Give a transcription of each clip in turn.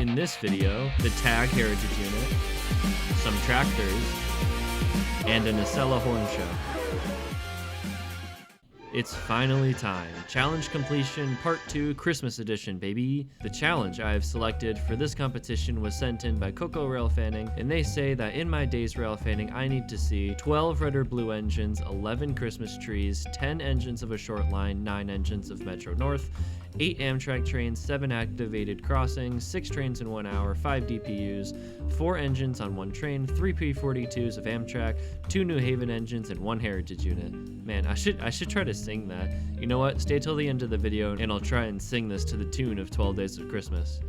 In this video, the tag heritage unit, some tractors, and a nacella horn show. It's finally time. Challenge completion part 2 Christmas edition, baby. The challenge I have selected for this competition was sent in by Coco Rail Fanning, and they say that in my day's rail fanning I need to see 12 red or blue engines, 11 Christmas trees, 10 engines of a short line, 9 engines of Metro North, 8 Amtrak trains, 7 activated crossings, 6 trains in 1 hour, 5 DPUs, 4 engines on 1 train, 3 P42s of Amtrak, 2 New Haven engines, and 1 heritage unit. Man, I should try to sing that. You know what? Stay till the end of the video and I'll try and sing this to the tune of 12 Days of Christmas.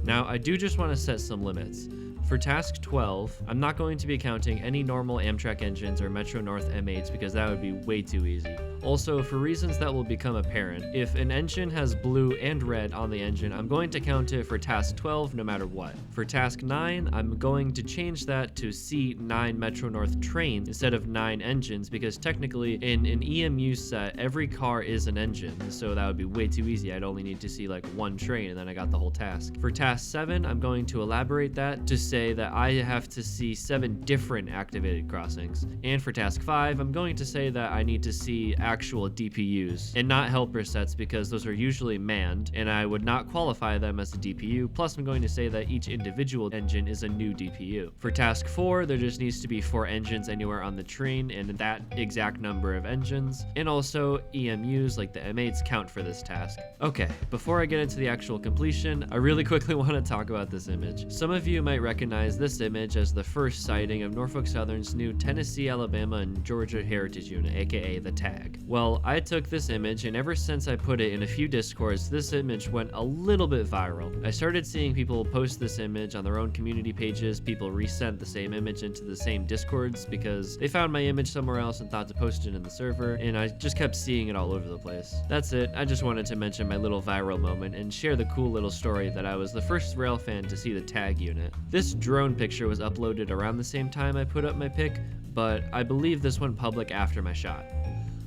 Now, I do just want to set some limits. For task 12, I'm not going to be counting any normal Amtrak engines or Metro North M8s because that would be way too easy. Also, for reasons that will become apparent, if an engine has blue and red on the engine, I'm going to count it for task 12 no matter what. For task 9, I'm going to change that to see 9 Metro North trains instead of 9 engines because technically in an EMU set, every car is an engine, so that would be way too easy. I'd only need to see like 1 train and then I got the whole task. For task 7, I'm going to elaborate that to say that I have to see 7 different activated crossings. And for task 5, I'm going to say that I need to see actual DPUs and not helper sets because those are usually manned and I would not qualify them as a DPU. Plus, I'm going to say that each individual engine is a new DPU. For task 4, there just needs to be 4 engines anywhere on the train and that exact number of engines. And also EMUs like the M8s count for this task. Okay, before I get into the actual completion, I really quickly want to talk about this image. Some of you might recognize this image as the first sighting of Norfolk Southern's new Tennessee, Alabama, and Georgia Heritage Unit, aka the tag. Well, I took this image and ever since I put it in a few discords, this image went a little bit viral. I started seeing people post this image on their own community pages, people resent the same image into the same discords because they found my image somewhere else and thought to post it in the server, and I just kept seeing it all over the place. That's it, I just wanted to mention my little viral moment and share the cool little story that I was the first rail fan to see the tag unit. This drone picture was uploaded around the same time I put up my pic, but I believe this went public after my shot.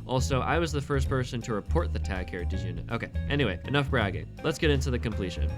Also, I was the first person to report the tag heritage unit. Okay, anyway, enough bragging. Let's get into the completion.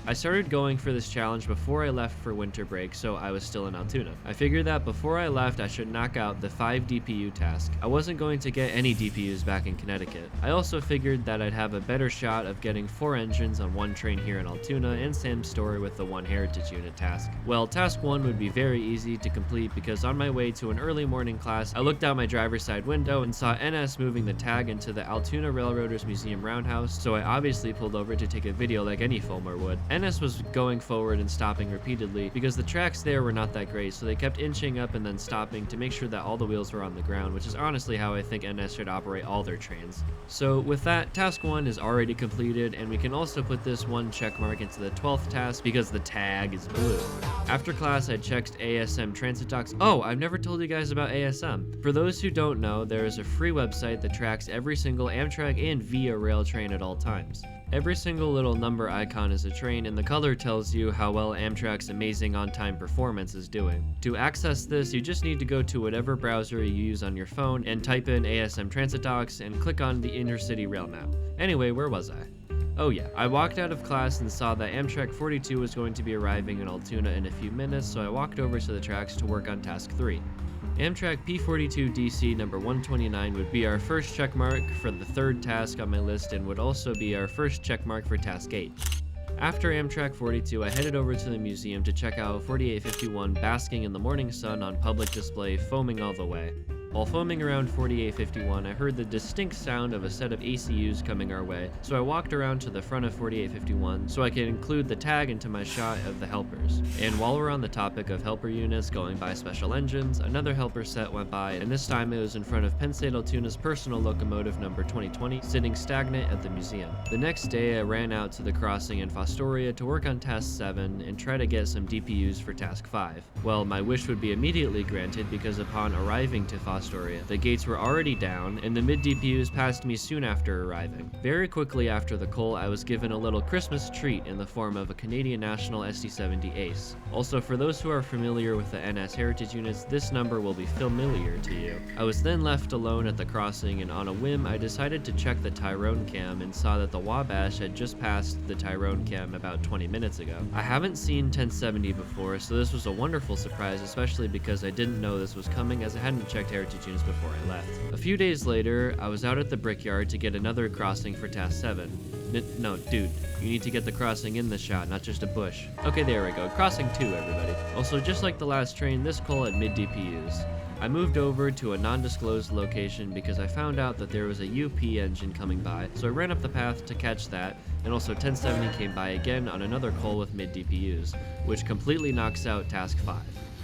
I started going for this challenge before I left for winter break, so I was still in Altoona. I figured that before I left, I should knock out the 5 DPU task. I wasn't going to get any DPUs back in Connecticut. I also figured that I'd have a better shot of getting 4 engines on 1 train here in Altoona and same story with the 1 heritage unit task. Well, task 1 would be very easy to complete because on my way to an early morning class, I looked out my driver's side window and saw NS moving the tag into the Altoona Railroaders Museum roundhouse, so I obviously pulled over to take a video like any filmer would. NS was going forward and stopping repeatedly because the tracks there were not that great, so they kept inching up and then stopping to make sure that all the wheels were on the ground, which is honestly how I think NS should operate all their trains. So with that, task 1 is already completed, and we can also put this 1 check mark into the 12th task because the tag is blue. After class, I checked ASM transit docs. Oh, I've never told you guys about ASM. For those who don't know, there is a free website that tracks every single Amtrak and VIA rail train at all times. Every single little number icon is a train, and the color tells you how well Amtrak's amazing on-time performance is doing. To access this, you just need to go to whatever browser you use on your phone and type in ASM Transit Docs and click on the Intercity Rail Map. Anyway, where was I? Oh yeah, I walked out of class and saw that Amtrak 42 was going to be arriving in Altoona in a few minutes, so I walked over to the tracks to work on task 3. Amtrak P42 DC number 129 would be our first checkmark for the 3rd task on my list and would also be our first checkmark for task 8. After Amtrak 42, I headed over to the museum to check out 4851 basking in the morning sun on public display, foaming all the way. While foaming around 4851, I heard the distinct sound of a set of ACUs coming our way, so I walked around to the front of 4851 so I could include the tag into my shot of the helpers. And while we're on the topic of helper units going by special engines, another helper set went by, and this time it was in front of Penn State Altoona's personal locomotive number 2020, sitting stagnant at the museum. The next day, I ran out to the crossing in Fostoria to work on task 7 and try to get some DPUs for task 5. Well, my wish would be immediately granted because upon arriving to Fostoria, Astoria. The gates were already down, and the mid DPUs passed me soon after arriving. Very quickly after the coal, I was given a little Christmas treat in the form of a Canadian National SD70 Ace. Also, for those who are familiar with the NS Heritage units, this number will be familiar to you. I was then left alone at the crossing, and on a whim, I decided to check the Tyrone cam and saw that the Wabash had just passed the Tyrone cam about 20 minutes ago. I haven't seen 1070 before, so this was a wonderful surprise, especially because I didn't know this was coming as I hadn't checked Heritage units before I left. A few days later, I was out at the Brickyard to get another crossing for Task 7. No, dude, you need to get the crossing in the shot, not just a bush. Okay, there we go. Crossing 2, everybody. Also, just like the last train, this coal had mid DPUs. I moved over to a non-disclosed location because I found out that there was a UP engine coming by, so I ran up the path to catch that, and also 1070 came by again on another coal with mid DPUs, which completely knocks out Task 5.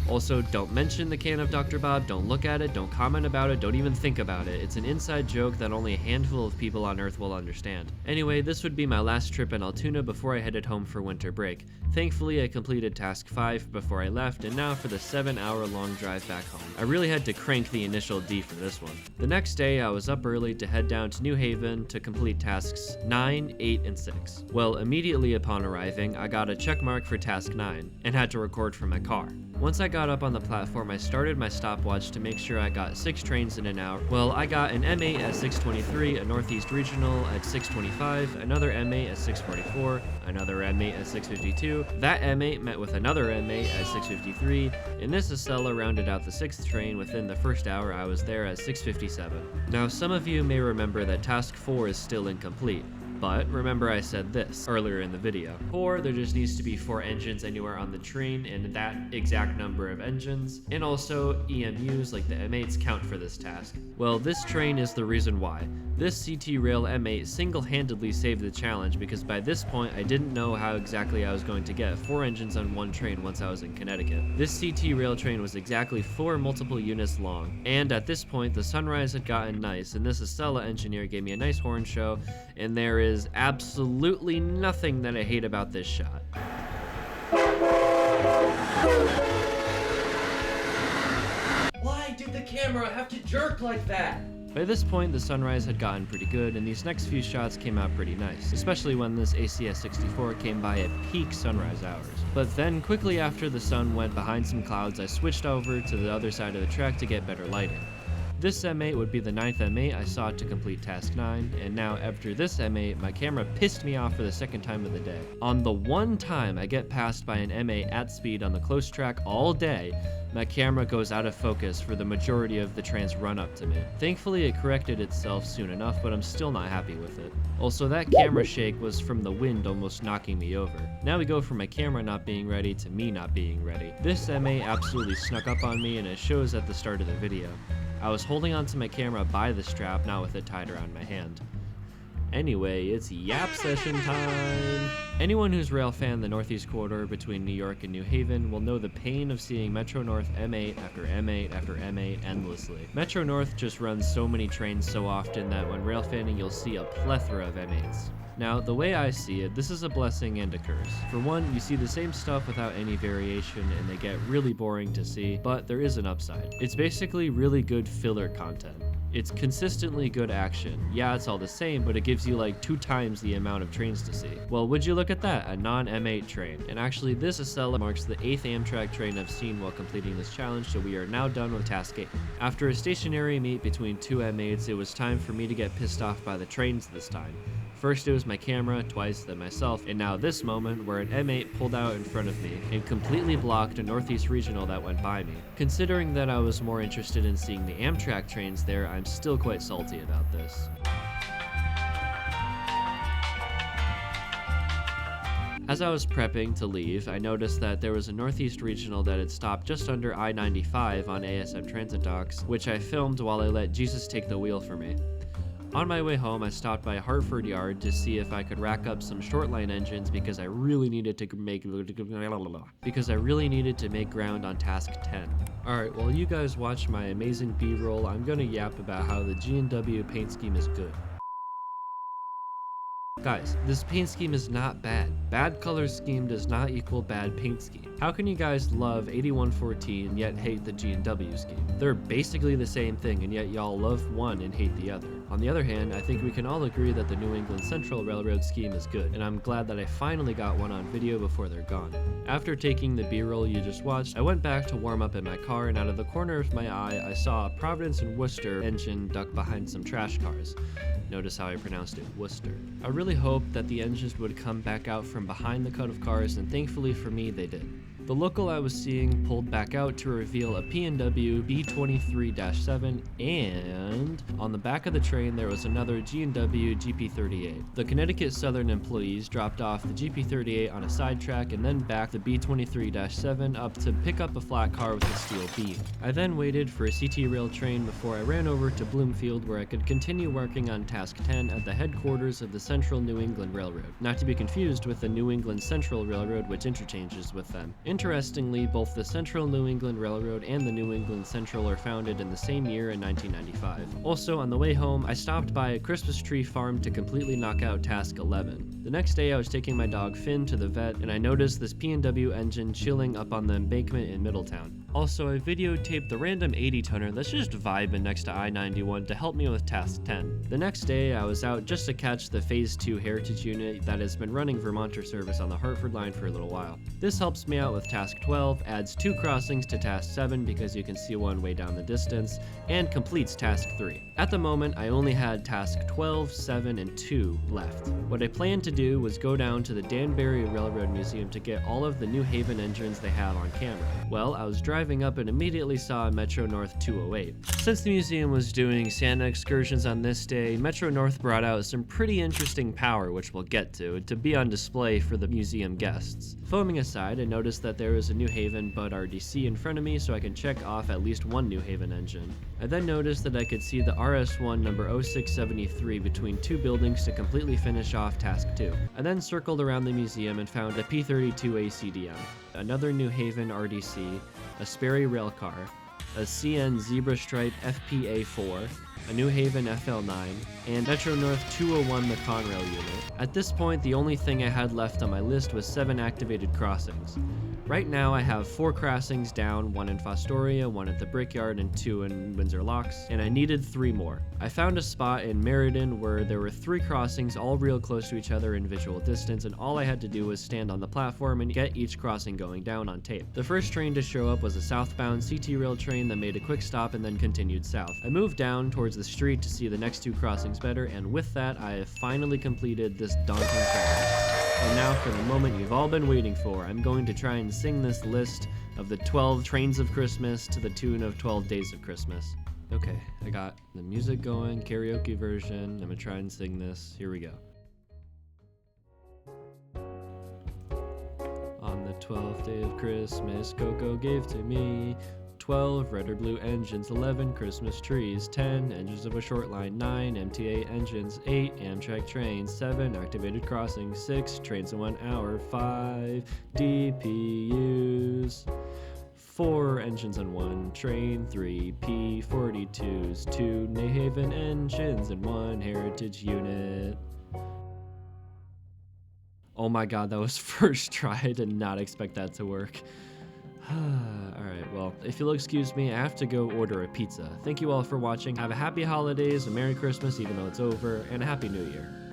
Also, don't mention the can of Dr. Bob, don't look at it, don't comment about it, don't even think about it. It's an inside joke that only a handful of people on Earth will understand. Anyway, this would be my last trip in Altoona before I headed home for winter break. Thankfully, I completed Task 5 before I left, and now for the 7-hour-long drive back home. I really had to crank the initial D for this one. The next day, I was up early to head down to New Haven to complete Tasks 9, 8, and 6. Well, immediately upon arriving, I got a check mark for Task 9, and had to record from my car. Once I got up on the platform, I started my stopwatch to make sure I got 6 trains in an hour. Well, I got an M8 at 6:23, a Northeast Regional at 6:25, another M8 at 6:44, another M8 at 6:52. That M8 met with another M8 at 6:53, and this Acela rounded out the 6th train within the first hour I was there at 6:57. Now, some of you may remember that Task 4 is still incomplete. But remember I said this earlier in the video. There just needs to be 4 engines anywhere on the train and that exact number of engines. And also EMUs like the M8s count for this task. Well, this train is the reason why. This CT Rail M8 single-handedly saved the challenge because by this point I didn't know how exactly I was going to get 4 engines on one train once I was in Connecticut. This CT Rail train was exactly 4 multiple units long. And at this point the sunrise had gotten nice and this Acela engineer gave me a nice horn show, and there is absolutely nothing that I hate about this shot. Why did the camera have to jerk like that? By this point, the sunrise had gotten pretty good, and these next few shots came out pretty nice, especially when this ACS-64 came by at peak sunrise hours. But then, quickly after the sun went behind some clouds, I switched over to the other side of the track to get better lighting. This M8 would be the 9th M8 I saw to complete Task 9, and now after this M8, my camera pissed me off for the 2nd time of the day. On the one time I get passed by an M8 at speed on the close track all day, my camera goes out of focus for the majority of the train's run up to me. Thankfully it corrected itself soon enough, but I'm still not happy with it. Also, that camera shake was from the wind almost knocking me over. Now we go from my camera not being ready to me not being ready. This M8 absolutely snuck up on me and it shows at the start of the video. I was holding onto my camera by the strap, not with it tied around my hand. Anyway, it's yap session time! Anyone who's rail fan the Northeast Corridor between New York and New Haven will know the pain of seeing Metro North M8 after M8 after M8 endlessly. Metro North just runs so many trains so often that when rail fanning you'll see a plethora of M8s. Now, the way I see it, this is a blessing and a curse. For one, you see the same stuff without any variation and they get really boring to see, but there is an upside. It's basically really good filler content. It's consistently good action. Yeah, it's all the same, but it gives you like 2 times the amount of trains to see. Well, would you look at that, a non-M8 train. And actually, this Acela marks the 8th Amtrak train I've seen while completing this challenge, so we are now done with Task 8. After a stationary meet between 2 M8s, it was time for me to get pissed off by the trains this time. First it was my camera, twice then myself, and now this moment where an M8 pulled out in front of me and completely blocked a Northeast Regional that went by me. Considering that I was more interested in seeing the Amtrak trains there, I'm still quite salty about this. As I was prepping to leave, I noticed that there was a Northeast Regional that had stopped just under I-95 on ASM transit docks, which I filmed while I let Jesus take the wheel for me. On my way home, I stopped by Hartford Yard to see if I could rack up some shortline engines because I really needed to make ground on Task 10. Alright, while you guys watch my amazing B-roll, I'm gonna yap about how the G&W paint scheme is good. Guys, this paint scheme is not bad. Bad color scheme does not equal bad paint scheme. How can you guys love 8114 yet hate the G&W scheme? They're basically the same thing, and yet y'all love one and hate the other. On the other hand, I think we can all agree that the New England Central Railroad scheme is good, and I'm glad that I finally got one on video before they're gone. After taking the B-roll you just watched, I went back to warm up in my car, and out of the corner of my eye, I saw a Providence and Worcester engine duck behind some trash cars. Notice how I pronounced it, Worcester. I really hoped that the engines would come back out from behind the cut of cars, and thankfully for me, they did. The local I was seeing pulled back out to reveal a P&W B23-7, and on the back of the train there was another G&W GP38. The Connecticut Southern employees dropped off the GP38 on a sidetrack and then backed the B23-7 up to pick up a flat car with a steel beam. I then waited for a CT rail train before I ran over to Bloomfield, where I could continue working on Task 10 at the headquarters of the Central New England Railroad, not to be confused with the New England Central Railroad, which interchanges with them. Interestingly, both the Central New England Railroad and the New England Central are founded in the same year in 1995. Also, on the way home, I stopped by a Christmas tree farm to completely knock out Task 11. The next day, I was taking my dog Finn to the vet, and I noticed this P&W engine chilling up on the embankment in Middletown. Also, I videotaped the random 80-tonner that's just vibing next to I-91 to help me with Task 10. The next day, I was out just to catch the Phase 2 Heritage unit that has been running Vermonter service on the Hartford line for a little while. This helps me out with Task 12, adds 2 crossings to Task 7 because you can see one way down the distance, and completes Task 3. At the moment, I only had Task 12, 7, and 2 left. What I planned to do was go down to the Danbury Railroad Museum to get all of the New Haven engines they have on camera. Well, I was driving up and immediately saw a Metro North 208. Since the museum was doing Santa excursions on this day, Metro North brought out some pretty interesting power, which we'll get to be on display for the museum guests. Foaming aside, I noticed that there was a New Haven Bud RDC in front of me, so I can check off at least one New Haven engine. I then noticed that I could see the RS1 number 0673 between 2 buildings to completely finish off Task 2. I then circled around the museum and found a P42 ACDM, another New Haven RDC, a Sperry railcar, a CN Zebra Stripe FPA4, a New Haven FL9, and Metro North 201 the Conrail unit. At this point, the only thing I had left on my list was 7 activated crossings. Right now, I have 4 crossings down, 1 in Fostoria, 1 at the Brickyard, and 2 in Windsor Locks, and I needed 3 more. I found a spot in Meriden where there were 3 crossings all real close to each other in visual distance, and all I had to do was stand on the platform and get each crossing going down on tape. The first train to show up was a southbound CT rail train that made a quick stop and then continued south. I moved down towards the street to see the next 2 crossings better, and with that, I have finally completed this daunting challenge. And now for the moment you've all been waiting for, I'm going to try and sing this list of the 12 trains of Christmas to the tune of 12 days of Christmas. Okay, I got the music going, karaoke version. I'm gonna try and sing this. Here we go. On the 12th day of Christmas, Coco gave to me 12 red or blue engines, 11 Christmas trees, 10 engines of a short line, 9 MTA engines, 8 Amtrak trains, 7 activated crossings, 6 trains in 1 hour, 5 DPUs, 4 engines on 1 train, 3 P42s, 2 New Haven engines, and 1 Heritage unit. Oh my god, that was first try. I did not expect that to work. Alright, well, if you'll excuse me, I have to go order a pizza. Thank you all for watching. Have a happy holidays, a Merry Christmas even though it's over, and a Happy New Year.